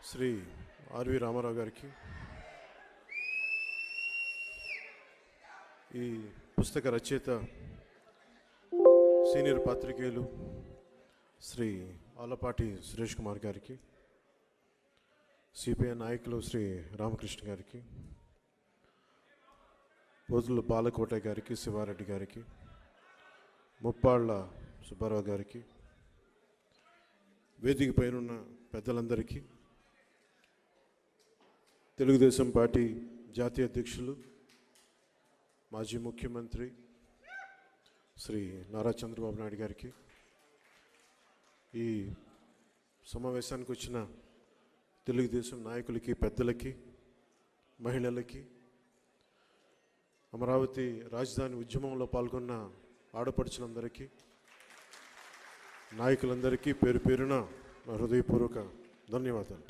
Shri RV Ramarao గారికి, ఈ పుస్తక రచయిత సీనియర్ పాత్రికేయులు శ్రీ ఆలపాటి సురేష్ కుమార్ గారికి, సిపిఐ నాయకులు శ్రీ రామకృష్ణ గారికి, పోతుల బాలకోట గారికి, శివారెడ్డి గారికి, ముప్పాళ్ళ సుబ్బారావు గారికి, వేదిక పైనున్న పెద్దలందరికీ, తెలుగుదేశం పార్టీ జాతీయ అధ్యక్షులు మాజీ ముఖ్యమంత్రి శ్రీ నారా చంద్రబాబు నాయుడు గారికి, ఈ సమావేశానికి వచ్చిన తెలుగుదేశం నాయకులకి, పెద్దలకి, మహిళలకి, అమరావతి రాజధాని ఉద్యమంలో పాల్గొన్న ఆడపడుచులందరికీ, నాయకులందరికీ పేరు పేరున నా హృదయపూర్వక ధన్యవాదాలు,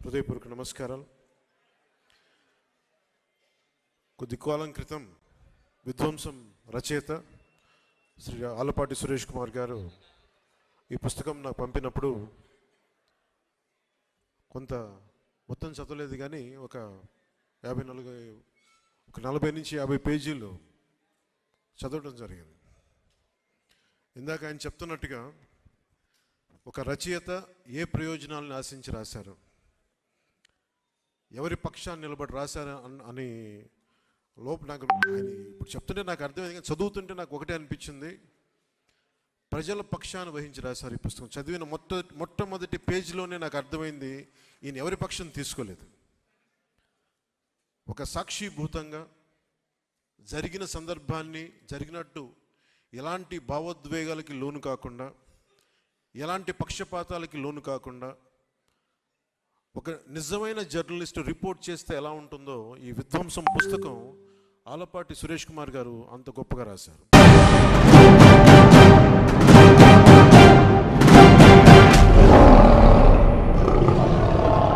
హృదయపూర్వక నమస్కారాలు. కొద్ది కాలం క్రితం విధ్వంసం రచయిత శ్రీ ఆలపాటి సురేష్ కుమార్ గారు ఈ పుస్తకం నాకు పంపినప్పుడు కొంత మొత్తం చదవలేదు, కానీ ఒక 40 నుంచి 50 పేజీలు చదవడం జరిగింది. ఇందాక ఆయన చెప్తున్నట్టుగా ఒక రచయిత ఏ ప్రయోజనాలను ఆశించి రాశారు, ఎవరి పక్షాన్ని నిలబడి రాశారు అని నాకు ఆయన ఇప్పుడు చెప్తుంటే నాకు అర్థమైంది, కానీ చదువుతుంటే నాకు ఒకటే అనిపించింది, ప్రజల పక్షాన్ని వహించి రాశారు ఈ పుస్తకం. చదివిన మొట్టమొదటి పేజీలోనే నాకు అర్థమైంది, ఈయన ఎవరి పక్షం తీసుకోలేదు. ఒక సాక్షిభూతంగా జరిగిన సందర్భాన్ని జరిగినట్టు ఎలాంటి భావోద్వేగాలకి లోను కాకుండా, ఎలాంటి పక్షపాతాలకి లోను కాకుండా, ఒక నిజమైన జర్నలిస్ట్ రిపోర్ట్ చేస్తే ఎలా ఉంటుందో ఈ విధ్వంసం పుస్తకం ఆలపాటి సురేష్ కుమార్ గారు అంత గొప్పగా రాశారు.